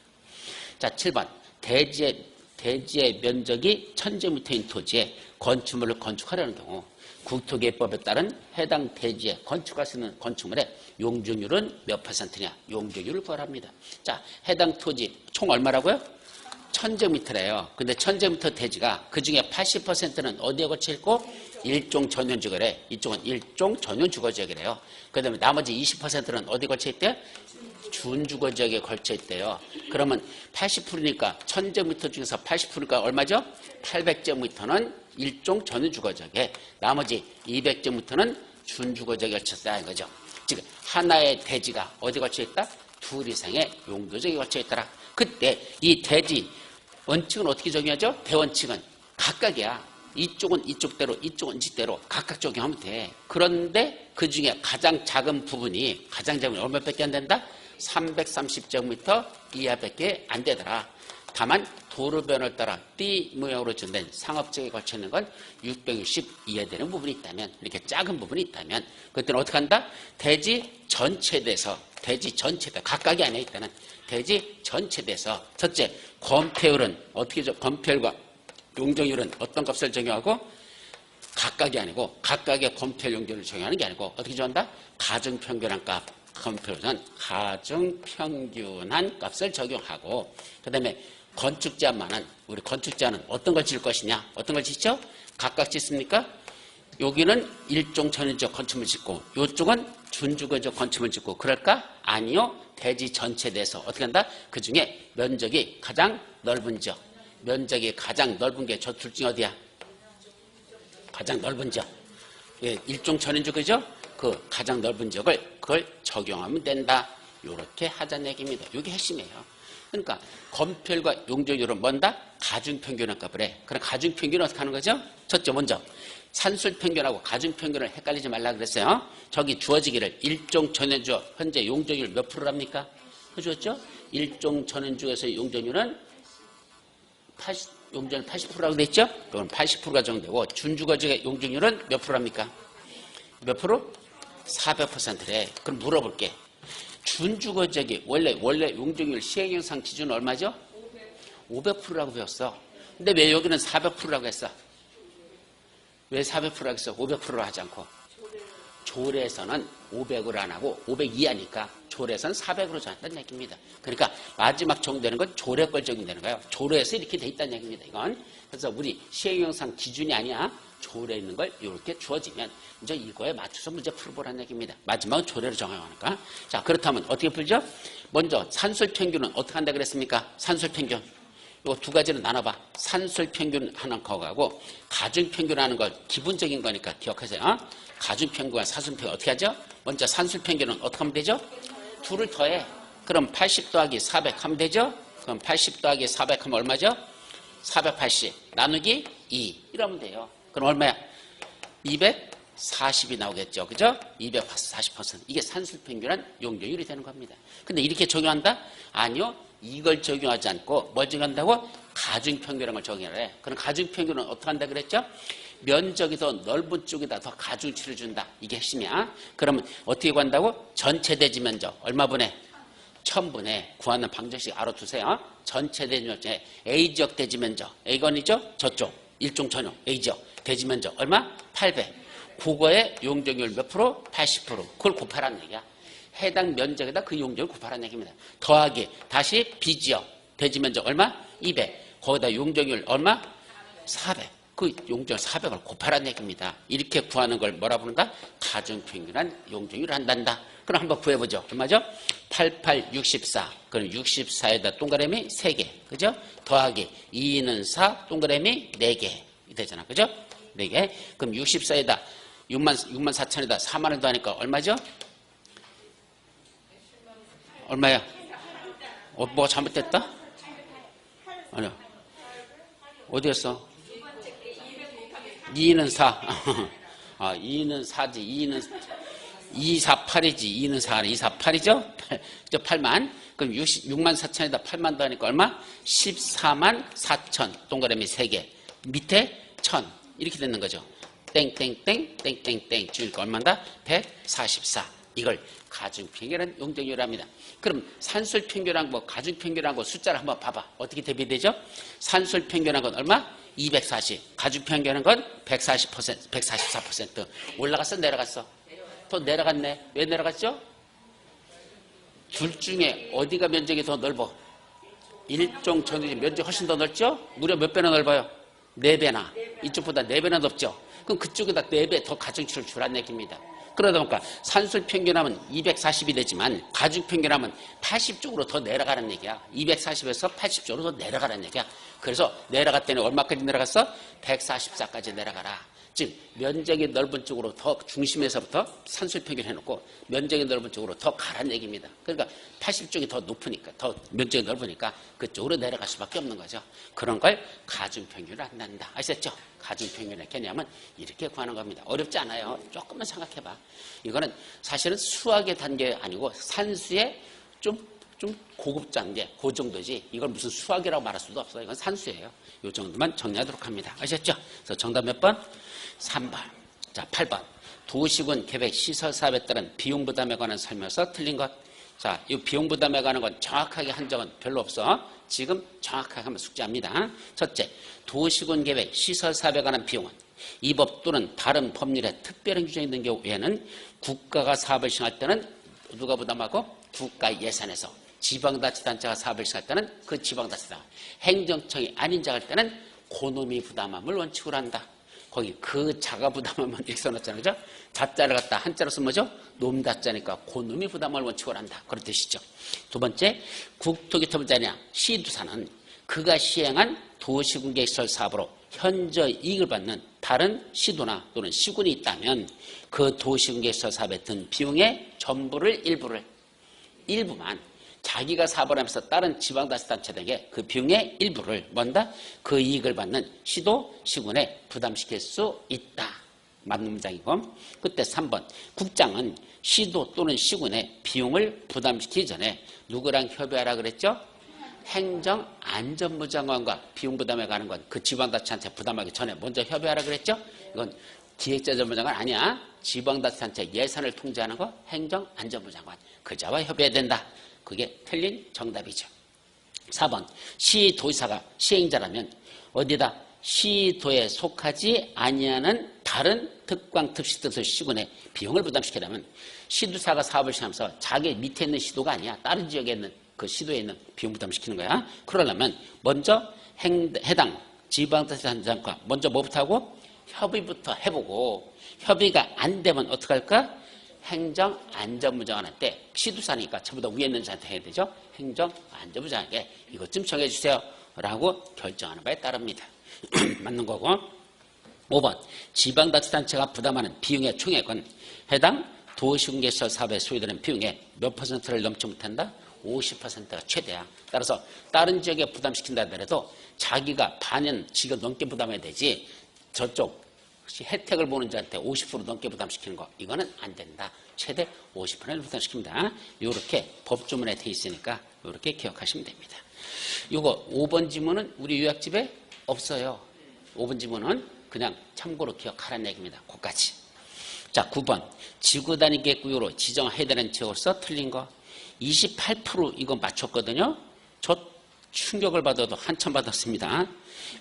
자, 7번 대지의 면적이 1000제곱미터인 토지에 건축물을 건축하려는 경우 국토개법에 따른 해당 대지에 건축할 수 있는 건축물의 용적률은 몇 %냐? 용적률을 구하랍니다. 자, 해당 토지 총 얼마라고요? 1000제곱미터래요. 근데 1000제곱미터 대지가 그중에 80%는 어디에 걸쳐 있고 일종 전용 주거래. 이쪽은 일종 전용 주거지역이래요. 그다음에 나머지 20%는 어디 걸쳐 있대? 준주거지역에 걸쳐 있대요. 그러면 80%니까 1000제곱미터 중에서 80%니까 얼마죠? 800제곱미터는 일종 전용주거지역에 나머지 200제곱미터는 준주거지역에 걸쳐 있다 이거죠. 즉 하나의 대지가 어디 걸쳐 있다? 둘 이상의 용도지역에 걸쳐 있더라. 그때 이 대지 원칙은 어떻게 적용하죠? 대원칙은 각각이야. 이쪽은 이쪽대로 이쪽은 이쪽대로 각각 적용하면 돼. 그런데 그중에 가장 작은 부분이 얼마밖에 안 된다? 330제곱미터 이하밖에 안 되더라. 다만 도로변을 따라 띠 모양으로 전된 상업지역에 걸쳐 있는 건 660 이하되는 부분이 있다면 이렇게 작은 부분이 있다면 그때는 어떻게 한다? 대지 전체에 대해서 각각이 아니라 있다는 대지 전체에 대해서 첫째 건폐율은 어떻게 건폐율과 용적률은 어떤 값을 적용하고 각각이 아니고 각각의 건폐율 용적률을 적용하는 게 아니고 어떻게 적용한다? 가중평균한 값 건폐율은 가중평균한 값을 적용하고 그 다음에 건축제한만은 우리 건축제한은 어떤 걸 지을 것이냐 어떤 걸 짓죠? 각각 짓습니까? 여기는 일종 전용적 건축물 짓고 이쪽은 준주거적 건축물 짓고 그럴까? 아니요. 대지 전체에 대해서 어떻게 한다? 그 중에 면적이 가장 넓은 지역 면적이 가장 넓은 게 저 둘 중에 어디야? 가장 넓은 지역. 예, 일종 전용주거죠? 그 가장 넓은 지역을 그걸 적용하면 된다. 이렇게 하자는 얘기입니다. 이게 핵심이에요. 그러니까 건폐율과 용적률은 뭔다? 가중평균한 값을 해. 그럼 가중평균은 어떻게 하는 거죠? 첫째 먼저 산술평균하고 가중평균을 헷갈리지 말라 그랬어요. 저기 주어지기를 일종 전용주 현재 용적률 몇 프로랍니까? 그죠? 일종 전용주에서의 용적률은 용적률 80%라고 돼 있죠? 그건 80%가 정되고 준주거지의 용적률은 몇 프로랍니까? 몇 프로? 400%래. 그럼 물어볼게. 준주거지역이 원래 용적률 시행령상 기준은 얼마죠? 500%라고 배웠어. 근데 왜 여기는 400%라고 했어? 왜 400%라고 했어? 500%로 하지 않고. 조례에서는 500으로 안 하고 500 이하니까 조례에서는 400으로 정한다는 얘기입니다. 그러니까 마지막 적용되는 건 조례 걸 적용되는 거예요. 조례에서 이렇게 돼 있다는 얘기입니다. 이건. 그래서 우리 시행령상 기준이 아니야. 조례에 있는 걸 이렇게 주어지면 이제 이거에 맞춰서 문제 풀어보라는 얘기입니다. 마지막은 조례로 정하니까. 자, 그렇다면 어떻게 풀죠? 먼저 산술평균은 어떻게 한다 그랬습니까? 산술평균. 이 두 가지를 나눠봐. 산술평균 하는 거하고 가중평균 하는 거 기본적인 거니까 기억하세요. 가중평균과 사술평균 어떻게 하죠? 먼저 산술평균은 어떻게 하면 되죠? 둘을 더해. 그럼 80 더하기 400 하면 되죠? 그럼 80 더하기 400 하면 얼마죠? 480 나누기 2 이러면 돼요. 그럼 얼마야? 240이 나오겠죠. 그죠? 240%. 이게 산술평균한 용적률이 되는 겁니다. 근데 이렇게 적용한다? 아니요. 이걸 적용하지 않고 뭘 적용한다고? 가중평균이라는 걸 적용을 해. 그럼 가중평균은 어떻게 한다 그랬죠? 면적이 더 넓은 쪽에다 더 가중치를 준다. 이게 핵심이야. 그러면 어떻게 구한다고? 전체 대지 면적 얼마분의? 1000분의 구하는 방정식 알아두세요. 전체 대지 면적 A지역 대지 면적 A건이죠? 저쪽 일종 전용 A지역 대지 면적 얼마? 800. 국어의 용적률 몇 프로? 80%. 그걸 곱하라는 얘기야. 해당 면적에다 그 용적을 곱하라는 얘기입니다. 더하기 다시 B지역 대지 면적 얼마? 200. 거기다 용적률 얼마? 400. 그 용적률 400을 곱하라는 얘기입니다. 이렇게 구하는 걸 뭐라 부른다? 가중평균한 용적률을 한단다. 그럼 한번 구해보죠. 얼마죠? 88, 64. 그럼 64에다 동그라미 3개. 그죠? 더하기 2는 4, 동그라미 4개. 되잖아. 그죠? 4개. 그럼 64에다 6만 4천에다 4만 원 더하니까 얼마죠? 얼마야? 뭐가 잘못됐다? 아니요. 어디였어? 2는 4. 아, 2는 4지. 2, 4, 8이지. 2는 4, 2, 4, 8이죠? 8만. 그럼 6만 4천에다 8만 더하니까 얼마? 14만 4천. 동그라미 3개. 밑에 1000. 이렇게 되는 거죠. 땡땡땡 땡땡땡 주니까 얼마인가? 144. 이걸 가중평균한 용적률이랍니다. 그럼 산술평균한 거, 가중평균한 거 숫자를 한번 봐봐. 어떻게 대비되죠? 산술평균한 건 얼마? 240. 가중평균한 건 140%, 144%. 올라갔어? 내려갔어? 더 내려갔네. 왜 내려갔죠? 둘 중에 어디가 면적이 더 넓어? 일종 전후지 면적이 훨씬 더 넓죠? 무려 몇 배나 넓어요? 4배나. 이쪽보다 4배나 넓죠? 그럼 그쪽에다 4배 더 가중치를 주라는 얘기입니다. 그러다 보니까 산술평균하면 240이 되지만 가중평균하면 80쪽으로 더 내려가는 얘기야. 240에서 80쪽으로 더 내려가는 얘기야. 그래서 내려갔더니 얼마까지 내려갔어? 144까지 내려가라. 즉 면적이 넓은 쪽으로 더 중심에서부터 산술평균 해놓고 면적이 넓은 쪽으로 더 가라는 얘기입니다. 그러니까 80쪽이 더 높으니까 더 면적이 넓으니까 그쪽으로 내려갈 수밖에 없는 거죠. 그런 걸 가중평균을 한단다. 아셨죠? 가중평균의 개념은 이렇게 구하는 겁니다. 어렵지 않아요. 조금만 생각해봐. 이거는 사실은 수학의 단계 아니고 산수의 좀 고급 단계, 그 정도지. 이걸 무슨 수학이라고 말할 수도 없어요. 이건 산수예요. 이 정도만 정리하도록 합니다. 아셨죠? 그래서 정답 몇 번? 3번. 자, 8번. 도시군 계획 시설 사업에 따른 비용 부담에 관한 설명서 틀린 것. 자, 이 비용 부담에 관한 건 정확하게 한 적은 별로 없어. 지금 정확하게 하면 숙제합니다. 첫째, 도시군 계획 시설 사업에 관한 비용은 이 법 또는 다른 법률에 특별한 규정이 있는 경우에는 국가가 사업을 시행할 때는 누가 부담하고? 국가 예산에서. 지방자치단체가 사업을 시행할 때는 그 지방자치단, 행정청이 아닌 자가 할 때는 고놈이 부담함을 원칙으로 한다. 거기 그 자가 부담하면 이렇게 써놨잖아요. 그죠? 자자를 갖다 한자로 쓰면 뭐죠? 놈다자니까 고놈이 부담을 원칙으로 한다. 그런 뜻이죠. 두 번째, 국토교통부장이나 시도사는 그가 시행한 도시군계시설 사업으로 현저 이익을 받는 다른 시도나 또는 시군이 있다면 그 도시군계시설 사업에 든 비용의 전부를 일부만 자기가 사업을 하면서 다른 지방자치단체 등에 그 비용의 일부를 뭔다? 그 이익을 받는 시도, 시군에 부담시킬 수 있다. 맞는 문장이고. 그때 3번. 국장은 시도 또는 시군에 비용을 부담시키기 전에 누구랑 협의하라 그랬죠? 행정안전부 장관과 비용 부담에 관한 건 그 지방자치단체 부담하기 전에 먼저 협의하라 그랬죠? 이건 기획재정부 장관 아니야. 지방자치단체 예산을 통제하는 거 행정안전부 장관. 그자와 협의해야 된다. 그게 틀린 정답이죠. 4번. 시도지사가 시행자라면 어디다? 시도에 속하지 아니하는 다른 특광, 특식 등의 시군에 비용을 부담시키려면 시도사가 사업을 시행하면서 자기 밑에 있는 시도가 아니야. 다른 지역에 있는 그 시도에 있는 비용 부담시키는 거야. 그러려면 먼저 해당 지방자치단체장과 먼저 뭐부터 하고? 협의부터 해보고 협의가 안 되면 어떻게 할까? 행정안전부장관한테 시도사니까 저보다 위에 있는 자한테 해야 되죠. 행정안전부장에게 이것 좀 정해주세요 라고 결정하는 바에 따릅니다. 맞는 거고. 5번. 지방자치단체가 부담하는 비용의 총액은 해당 도시군계시설 사업에 소요되는 비용의 몇 퍼센트를 넘지 못한다? 50%가 최대야. 따라서 다른 지역에 부담시킨다 하더라도 자기가 반은 지금 넘게 부담해야 되지 저쪽 혜택을 보는 자한테 50% 넘게 부담시키는 거 이거는 안 된다. 최대 50%를 부담시킵니다. 이렇게 법조문에 돼 있으니까 이렇게 기억하시면 됩니다. 이거 5번 지문은 우리 요약집에 없어요. 5번 지문은 그냥 참고로 기억하라는 얘기입니다. 그까지. 자, 9번. 지구단위 계획구역으로 지정해야 되는 지역으로서 틀린 거. 28% 이거 맞췄거든요. 충격을 받아도 한참 받았습니다.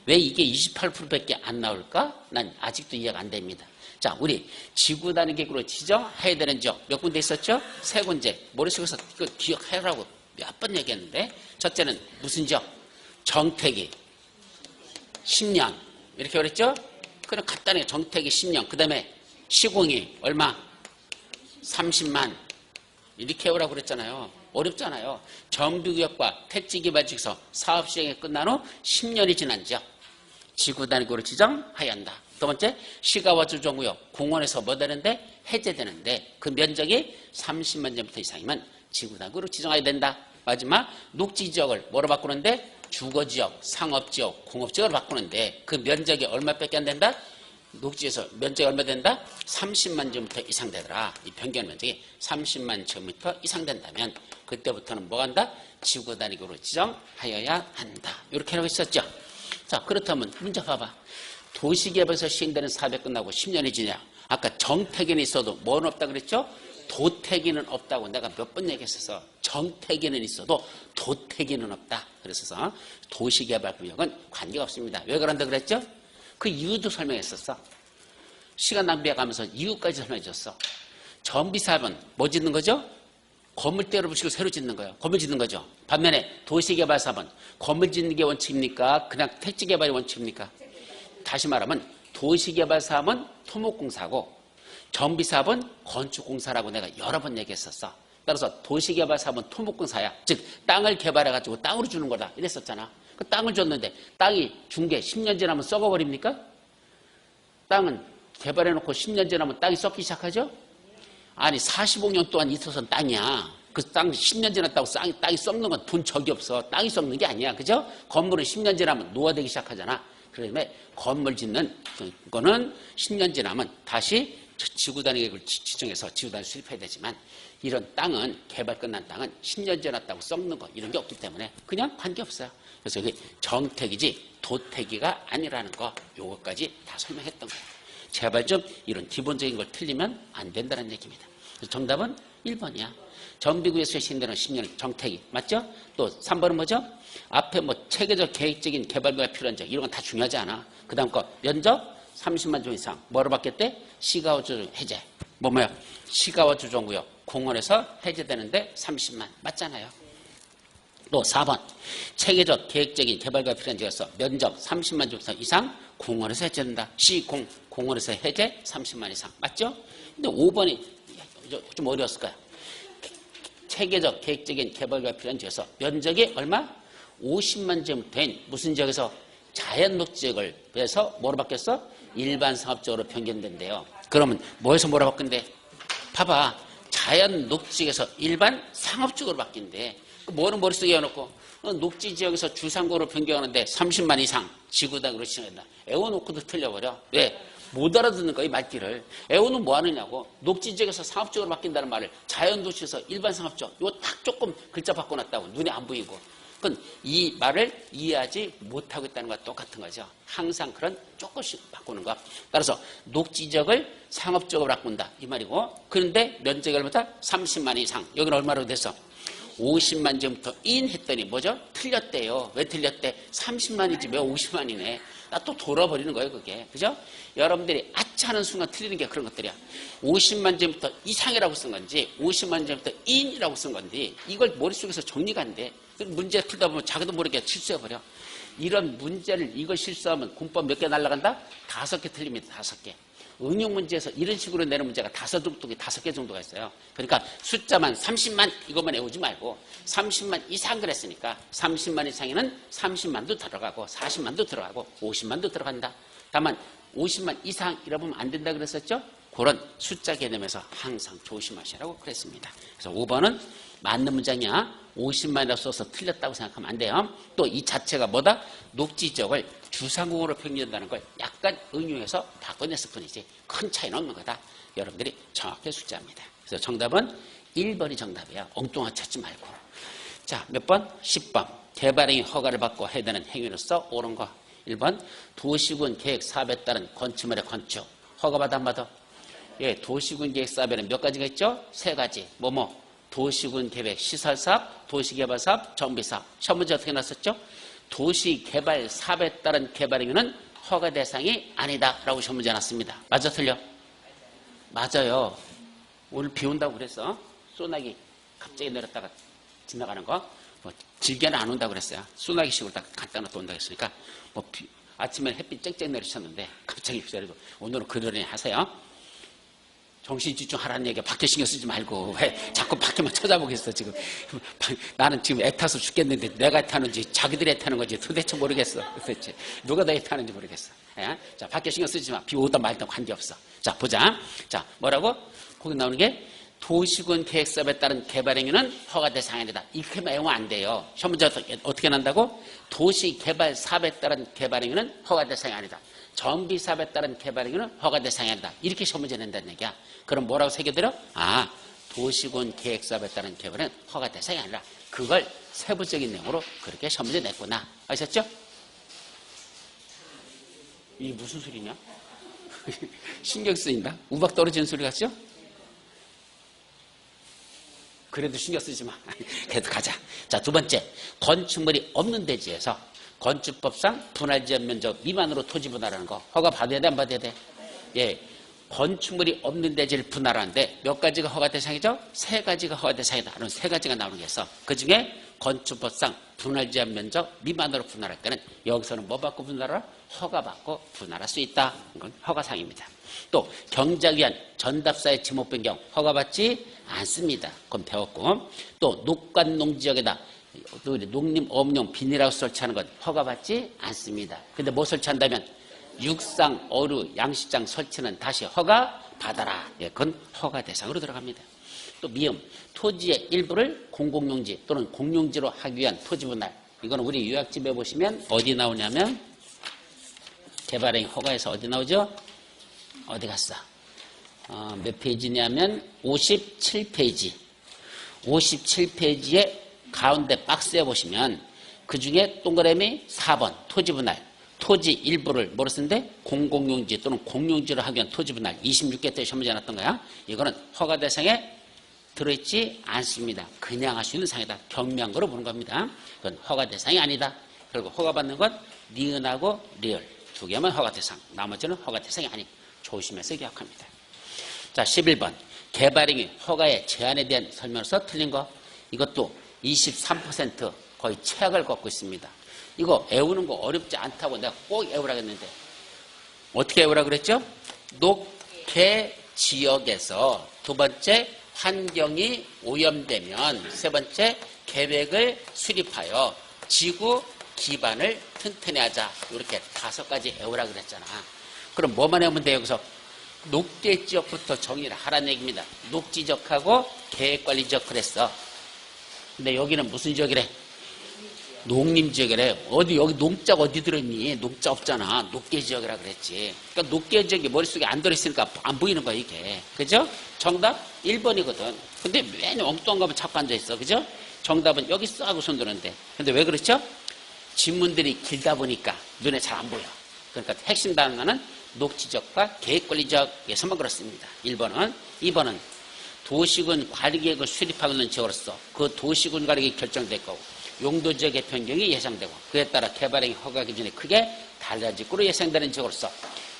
왜 이게 28%밖에 안 나올까? 난 아직도 이해가 안 됩니다. 자, 우리 지구 단위 계획으로 지정해야 되는 지역 몇 군데 있었죠? 세 군데. 머릿속에서 이거 기억하라고 몇 번 얘기했는데, 첫째는 무슨 지역? 정택이 10년 이렇게 그랬죠? 그럼 간단하게 정택이 10년, 그 다음에 시공이 얼마? 30만 이렇게 해오라고 그랬잖아요. 어렵잖아요. 정비구역과 택지개발지에서 사업 시행이 끝난 후 10년이 지난 지역 지구 단위구로 지정해야 한다. 두 번째, 시가와 주정구역 공원에서 뭐 되는데? 해제되는데 그 면적이 30만 제곱미터 이상이면 지구 단위구로 지정해야 된다. 마지막, 녹지지역을 뭐로 바꾸는데? 주거지역, 상업지역, 공업지역으로 바꾸는데 그 면적이 얼마밖에 안 된다? 녹지에서 면적이 얼마 된다? 30만 제곱미터 이상 되더라. 이 변경 면적이 30만 제곱미터 이상 된다면 그때부터는 뭐 한다? 지구 단위구로 지정하여야 한다. 이렇게 하고 있었죠. 자, 그렇다면 문제 봐봐. 도시개발에서 시행되는 사업이 끝나고 10년이 지냐? 아까 정택에는 있어도 뭐는 없다 그랬죠? 도택이는 없다고 내가 몇 번 얘기했어서 정택에는 있어도 도택이는 없다. 그래서 도시개발구역은 관계가 없습니다. 왜 그런다 그랬죠? 그 이유도 설명했었어. 시간 낭비해가면서 이유까지 설명해줬어. 정비사업은 뭐 짓는 거죠? 건물 때려부시고 새로 짓는 거예요. 건물 짓는 거죠. 반면에 도시개발사업은 건물 짓는 게 원칙입니까? 그냥 택지개발이 원칙입니까? 다시 말하면 도시개발사업은 토목공사고 정비사업은 건축공사라고 내가 여러 번 얘기했었어. 따라서 도시개발사업은 토목공사야. 즉 땅을 개발해가지고 땅으로 주는 거다 이랬었잖아. 그 땅을 줬는데 땅이 준 게 10년 지나면 썩어버립니까? 땅은 개발해놓고 10년 지나면 땅이 썩기 시작하죠? 아니 45년 동안 있어서는 땅이야. 그 땅 10년 지났다고 땅이 썩는 건 돈 적이 없어. 땅이 썩는 게 아니야. 그죠? 건물은 10년 지나면 노화되기 시작하잖아. 그러면 건물 짓는 거는 10년 지나면 다시 지구 단위 계획을 지정해서 지구 단위 수립해야 되지만 이런 땅은 개발 끝난 땅은 10년 지났다고 썩는 거 이런 게 없기 때문에 그냥 관계없어요. 그래서 여기 정택이지 도택이가 아니라는 거 요거까지 다 설명했던 거예요. 제발 좀 이런 기본적인 걸 틀리면 안 된다는 얘기입니다. 그래서 정답은 1번이야. 정비구에서 시행되는 10년 정택이 맞죠? 또 3번은 뭐죠? 앞에 뭐 체계적 계획적인 개발구가 필요한 적 이런 건 다 중요하지 않아. 그 다음 거 면적 30만 종 이상 뭐로 바뀌었대? 시가와 주정 해제. 뭐야? 시가와 주정구역 공원에서 해제되는데 30만 맞잖아요. 또 4번 체계적 계획적인 개발과 필요한 지역에서 면적 30만 제곱미터 이상 공원에서 해제된다. 시공 공원에서 해제 30만 이상 맞죠? 근데 5번이 좀 어려웠을까요? 체계적 계획적인 개발과 필요한 지역에서 면적이 얼마? 50만 제곱미터인 무슨 지역에서 자연녹지역을 해서 뭐로 바뀌었어? 일반 상업적으로 변경된대요. 그러면 뭐에서 뭐로 바뀐대? 봐봐. 자연녹지역에서 일반 상업적으로 바뀐대. 뭐는 머릿속에 해놓고 녹지지역에서 주상구로 변경하는데 30만 이상 지구단위로 지정한다. 애워놓고도 틀려버려. 왜? 못 알아듣는 거야, 이 말귀를. 애워는 뭐 하느냐고. 녹지지역에서 상업적으로 바뀐다는 말을 자연도시에서 일반 상업적. 이거 딱 조금 글자 바꿔놨다고. 눈에 안 보이고. 그건 이 말을 이해하지 못하고 있다는 것과 똑같은 거죠. 항상 그런 조금씩 바꾸는 거. 따라서 녹지지역을 상업적으로 바꾼다. 이 말이고. 그런데 면적이 얼마다? 30만 이상. 여기는 얼마로 돼서? 50만 제곱미터 인 했더니 뭐죠? 틀렸대요. 왜 틀렸대? 30만이지 왜 50만이네. 나 또 돌아버리는 거예요, 그게. 그죠? 여러분들이 아차 하는 순간 틀리는 게 그런 것들이야. 50만 제곱미터 이상이라고 쓴 건지 50만 제곱미터 인이라고 쓴 건지 이걸 머릿속에서 정리가 안 돼. 문제 풀다 보면 자기도 모르게 실수해버려. 이런 문제를 이걸 실수하면 군법 몇 개 날라간다? 5개 틀립니다. 5개. 응용 문제에서 이런 식으로 내는 문제가 5개 정도가 있어요. 그러니까 숫자만 30만 이것만 외우지 말고 30만 이상 그랬으니까 30만 이상에는 30만도 들어가고 40만도 들어가고 50만도 들어간다. 다만 50만 이상 이러면 안 된다 그랬었죠? 그런 숫자 개념에서 항상 조심하시라고 그랬습니다. 그래서 5번은 맞는 문장이야. 50만이라고 써서 틀렸다고 생각하면 안 돼요. 또 이 자체가 뭐다? 녹지지역을 주상공으로 변경한다는 걸 약간 응용해서 바꿔냈을 뿐이지 큰 차이는 없는 거다. 여러분들이 정확히 숫자입니다. 그래서 정답은 1번이 정답이야. 엉뚱하게 찾지 말고. 자, 몇 번? 10번. 개발행위 허가를 받고 해야 되는 행위로서 옳은 거. 1번. 도시군 계획 사업에 따른 건축물의 건축. 허가받아 안 받아? 예, 도시군 계획 사업에는 몇 가지가 있죠? 3가지. 뭐뭐? 도시군 계획 시설사업, 도시개발사업, 정비사업. 시험 문제 어떻게 나왔었죠? 도시개발 사업에 따른 개발 행위는 허가 대상이 아니다라고 시험 문제 나왔습니다. 맞아 틀려? 맞아요. 오늘 비 온다고 그랬어. 소나기 갑자기 내렸다가 지나가는 거. 뭐 길게는 안 온다고 그랬어요. 소나기식으로 딱 간단히 또 온다고 했으니까 뭐 아침에 햇빛 쨍쨍 내리셨는데 갑자기 비 내리고 오늘은 그러니 하세요. 정신 집중하라는 얘기야. 밖에 신경 쓰지 말고 왜 자꾸 밖에만 쳐다보겠어 지금. 나는 지금 애타서 죽겠는데 내가 애타는지 자기들이 애타는 건지 도대체 모르겠어. 도대체 누가 더 애타는지 모르겠어. 예? 자, 밖에 신경 쓰지 마. 비 오다 말다 관계없어. 자, 보자. 자, 뭐라고? 거기 나오는 게 도시군 계획사업에 따른 개발 행위는 허가 대상이 아니다. 이렇게 외우면 안 돼요. 시험 문제 어떻게 난다고? 도시개발 사업에 따른 개발 행위는 허가 대상이 아니다. 정비 사업에 따른 개발 행위는 허가 대상이 아니다. 이렇게 시험 문제 낸다는 얘기야. 그럼 뭐라고 새겨드려? 아, 도시군 계획사업에 따른 개발은 허가 대상이 아니라 그걸 세부적인 내용으로 그렇게 시험 문제 냈구나. 아셨죠? 이게 무슨 소리냐? 신경 쓰인다? 우박 떨어지는 소리 같죠? 그래도 신경 쓰지 마. 그래도 가자. 자, 두 번째. 건축물이 없는 대지에서 건축법상 분할지역 면적 미만으로 토지 분할하는 거. 허가 받아야 돼, 안 받아야 돼? 예. 건축물이 없는 대지를 분할하는데 몇 가지가 허가 대상이죠? 세 가지가 허가 대상이다. 그럼 세 가지가 나오는 게 있어. 그 중에 건축법상 분할지역 면적 미만으로 분할할 때는 여기서는 뭐 받고 분할하라? 허가 받고 분할할 수 있다. 이건 허가상입니다. 또 경작 위한 전답사의 지목 변경 허가받지 않습니다. 그건 배웠고 또 녹관 농지역에다 농림 어업용 비닐하우스 설치하는 건 허가받지 않습니다. 근데 뭐 설치한다면 육상, 어류, 양식장 설치는 다시 허가 받아라. 예, 그건 허가 대상으로 들어갑니다. 또 미음 토지의 일부를 공공용지 또는 공용지로 하기 위한 토지 분할. 이거는 우리 요약집에 보시면 어디 나오냐면 개발행 허가에서 어디 나오죠? 어디 갔어? 몇 페이지냐면 57페이지. 57페이지에 가운데 박스에 보시면 그 중에 동그라미 4번 토지 분할. 토지 일부를 뭐로 쓰는데? 공공용지 또는 공용지로 하기 위한 토지 분할. 26개 때 시험 문제 나왔던 거야. 이거는 허가 대상에 들어있지 않습니다. 그냥 할 수 있는 상이다. 경미한 거로 보는 겁니다. 그건 허가 대상이 아니다. 그리고 허가받는 건 니은하고 리얼 두 개만 허가 대상. 나머지는 허가 대상이 아니고 조심해서 기억합니다. 자, 11번. 개발행위 허가의 제한에 대한 설명서 틀린 거. 이것도 23% 거의 최악을 걷고 있습니다. 이거 외우는 거 어렵지 않다고 내가 꼭 외우라고 했는데 어떻게 외우라고 그랬죠? 녹해 지역에서 두 번째 환경이 오염되면 세 번째 계획을 수립하여 지구 기반을 튼튼히 하자. 이렇게 5가지 외우라고 그랬잖아. 그럼 뭐만 외우면 돼? 여기서 녹지 지역부터 정의를 하라는 얘기입니다. 녹지 지역하고 계획관리 지역 그랬어. 근데 여기는 무슨 지역이래? 농림 지역이래. 어디 여기 농자가 어디 들어있니? 농자 없잖아. 녹계 지역이라 그랬지. 그러니까 녹계 지역이 머릿속에 안 들어있으니까 안 보이는 거야 이게. 그죠? 정답 1번이거든. 근데 맨 엉뚱한 거면 자꾸 앉아있어. 그죠? 정답은 여기 써 하고 손 드는데. 근데 왜 그렇죠? 지문들이 길다 보니까 눈에 잘 안 보여. 그러니까 핵심 단어는 녹지적과 계획관리지역에서만 그렇습니다. 1번은. 2번은 도시군 관리계획을 수립하고 있는 지역으로서 그 도시군 관리계획이 결정될 거고 용도지역의 변경이 예상되고 그에 따라 개발행위 허가 기준이 크게 달라질 거로 예상되는 지역으로서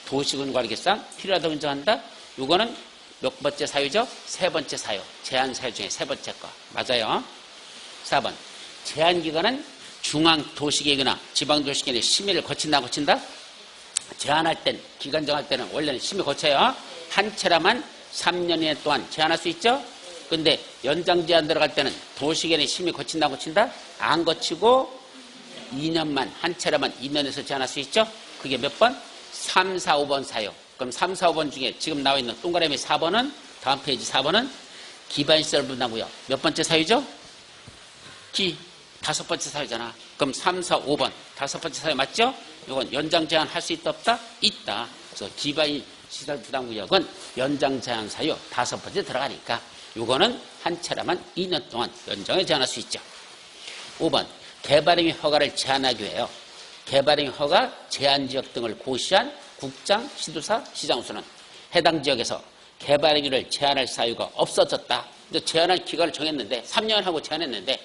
도시군 관리계획상 필요하다고 인정한다. 이거는 몇 번째 사유죠? 세 번째 사유. 제한 사유 중에 세 번째 거. 맞아요. 4번. 제한기간은 중앙도시계획이나 지방도시계획의 심의를 거친다 안 거친다? 제한할 땐 기간 정할 때는 원래는 심의 거쳐요. 한 채라만 3년 이내 동안 제한할 수 있죠. 근데 연장 제한 들어갈 때는 도시계획의 심의 거친다 안 거친다? 안 거치고 2년만 한 채라만 2년에서 제한할 수 있죠. 그게 몇 번? 3, 4, 5번 사유. 그럼 3, 4, 5번 중에 지금 나와 있는 동그라미 4번은 다음 페이지 4번은 기반시설 분담구역. 몇 번째 사유죠? 5번째 사유잖아. 그럼 3, 4, 5번 5번째 사유 맞죠? 이건 연장 제한 할 수 있다 없다? 있다. 그래서 기반시설 부담구역은 연장 제한 사유 5번째 들어가니까 이거는 한 차례만 2년 동안 연장에 제한할 수 있죠. 5번 개발행위 허가를 제한하기 위하여 개발행위 허가 제한지역 등을 고시한 국장, 시도사, 시장수는 해당 지역에서 개발행위를 제한할 사유가 없어졌다. 이제 제한할 기간을 정했는데 3년 하고 제한했는데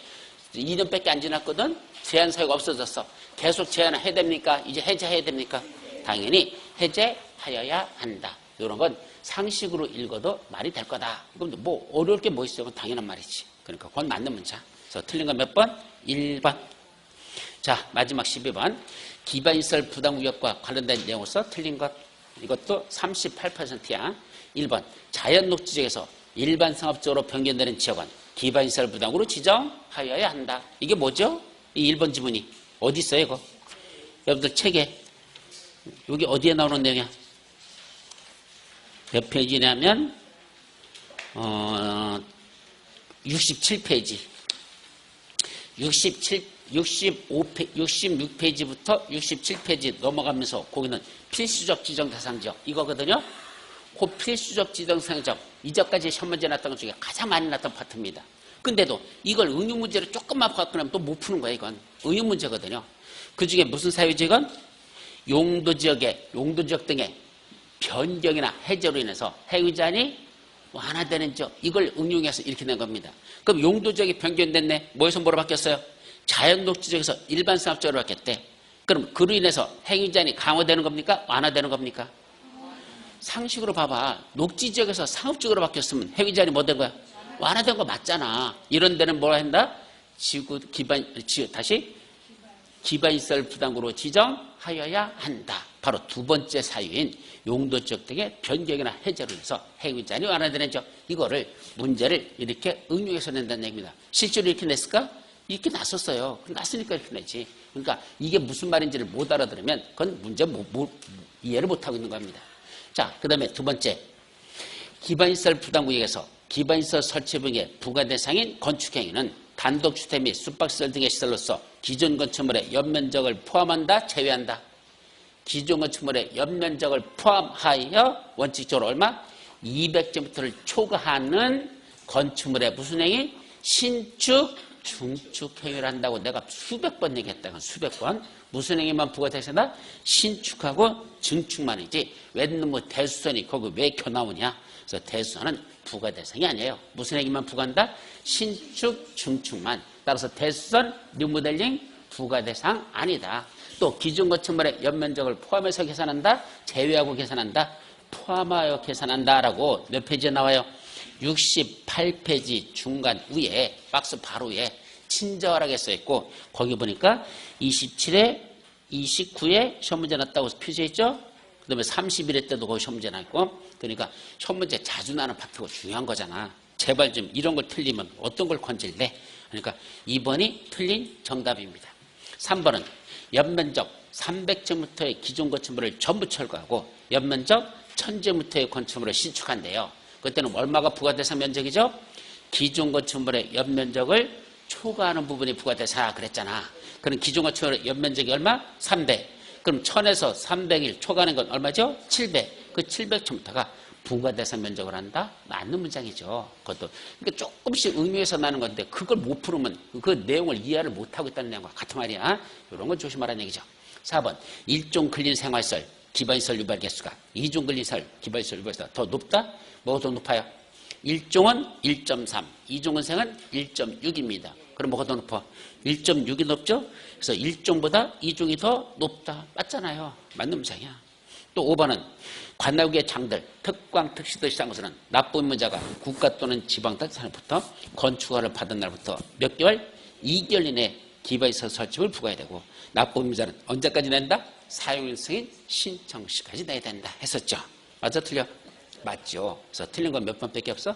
2년밖에 안 지났거든. 제한 사유가 없어졌어. 계속 제한을 해야 됩니까? 이제 해제해야 됩니까? 당연히 해제하여야 한다. 이런 건 상식으로 읽어도 말이 될 거다. 그럼 뭐 어려울 게 뭐 있어요? 그건 당연한 말이지. 그러니까 그건 맞는 문자. 그래서 틀린 건 몇 번? 1번. 자, 마지막 12번. 기반시설 부당무역과 관련된 내용으로서 틀린 것. 이것도 38%야. 1번. 자연녹지지역에서 일반 상업적으로 변경되는 지역은 기반시설 부당으로 지정하여야 한다. 이게 뭐죠? 이 1번 지문이. 어디 있어요, 이거? 여러분들 책에. 여기 어디에 나오는 내용이야? 몇 페이지냐면 67페이지. 66페이지부터 67페이지 넘어가면서 거기는 필수적 지정 대상 지역 이거거든요. 그 필수적 지정 대상 지역 이전까지 시험 문제 났던 것 중에 가장 많이 났던 파트입니다. 근데도 이걸 응용 문제로 조금만 갖고 나면 또 못 푸는 거야. 이건 응용 문제거든요. 그 중에 무슨 사유지 이건? 용도 지역 등의 변경이나 해제로 인해서 해위자니 완화되는 지역 이걸 응용해서 이렇게 낸 겁니다. 그럼 용도 지역이 변경됐네. 뭐에서 뭐로 바뀌었어요? 자연녹지지역에서 일반 상업지역으로 바뀌었대. 그럼 그로 인해서 해위자니 강화되는 겁니까? 완화되는 겁니까? 상식으로 봐봐. 녹지지역에서 상업지역으로 바뀌었으면 해위자니 뭐 된 거야? 완화된 거 맞잖아. 이런 데는 뭐라 한다? 기반시설 부당으로 지정하여야 한다. 바로 두 번째 사유인 용도지역 등의 변경이나 해제로 해서 해위자니 완화되는 지역 이거를 문제를 이렇게 응용해서 낸다는 얘기입니다. 실제로 이렇게 냈을까? 이렇게 났었어요. 났으니까 이렇게 내지. 그러니까 이게 무슨 말인지를 못 알아들으면 그건 문제 이해를 못하고 있는 겁니다. 자, 그 다음에 두 번째. 기반시설 부당구역에서 기반시설 설치 등의 부과 대상인 건축행위는 단독주택 및 숙박시설 등의 시설로서 기존 건축물의 연면적을 포함한다, 제외한다. 기존 건축물의 연면적을 포함하여 원칙적으로 얼마? 200제곱미터를 초과하는 건축물의 무슨 행위? 신축, 중축 행위를 한다고 내가 수백 번 얘기했다. 수백 번. 무슨 행위만 부과대상이다? 신축하고 증축만이지. 왜 뭐 대수선이 거기 왜 겨 나오냐? 그래서 대수선은 부과대상이 아니에요. 무슨 행위만 부과한다? 신축, 중축만. 따라서 대수선, 리모델링 부과대상 아니다. 또 기존 건축물의 연면적을 포함해서 계산한다? 제외하고 계산한다? 포함하여 계산한다라고 몇 페이지에 나와요? 68페이지 중간 위에 박스 바로 위에 친절하게 써있고 거기 보니까 27에 29에 시험 문제 났다고 표시해 있죠. 그 다음에 31회 때도 거기 시험 문제 났고 그러니까 시험 문제 자주 나는 파트가 중요한 거잖아. 제발 좀 이런 걸 틀리면 어떤 걸 건질래? 그러니까 2번이 틀린 정답입니다. 3번은 연면적 300제곱미터의 기존 건축물을 전부 철거하고 연면적 1000제곱미터의 건축물을 신축한대요. 그때는 얼마가 부과대상 면적이죠? 기존 건축물의 연면적을 초과하는 부분이 부과대상 그랬잖아. 그럼 기존 건축물의 연면적이 얼마? 300. 그럼 1000에서 300일 초과하는 건 얼마죠? 700. 그 700제곱미터가 부과대상 면적을 한다? 맞는 문장이죠. 그것도. 그러니까 조금씩 응용해서 나는 건데 그걸 못 풀으면 그 내용을 이해를 못하고 있다는 내용과 같은 말이야. 이런 건 조심하라는 얘기죠. 4번. 일종 근린 생활시설 기반시설 유발 개수가 2종 근린시설 기반시설 유발 개수가 더 높다? 뭐가 더 높아요? 1종은 1.3, 2종 근생은 1.6입니다. 그럼 뭐가 더 높아? 1.6이 높죠? 그래서 1종보다 2종이 더 높다. 맞잖아요. 맞는 문장이야. 또 5번은 관할구의 장들, 특광, 특시도 시작한 것은 납부의무자가 국가 또는 지방 단체로부터 건축허가를 받은 날부터 몇 개월? 2개월 이내에 기반시설 설치를 부과해야 되고 납부의무자는 언제까지 낸다? 사용일 승인 신청 시까지 내야 된다 했었죠. 맞아 틀려? 맞죠. 그래서 틀린 건 몇 번밖에 없어?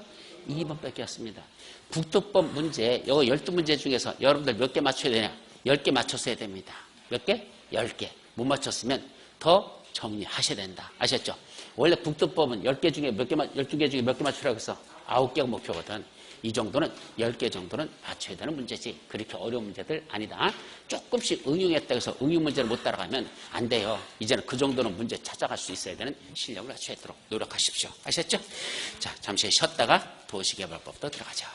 2번밖에 없습니다. 국토법 문제, 이거 12문제 중에서 여러분들 몇 개 맞춰야 되냐? 10개 맞췄어야 됩니다. 몇 개? 10개. 못 맞췄으면 더 정리하셔야 된다. 아셨죠? 원래 국토법은 10개 중에 몇 개, 12개 중에 몇 개 맞추라고 해서 9개가 목표거든. 이 정도는 10개 정도는 맞춰야 되는 문제지. 그렇게 어려운 문제들 아니다. 조금씩 응용했다고 해서 응용 문제를 못 따라가면 안 돼요. 이제는 그 정도는 문제 찾아갈 수 있어야 되는 실력을 갖춰야 도록 노력하십시오. 아셨죠? 자, 잠시 쉬었다가 도시개발법도 들어가죠.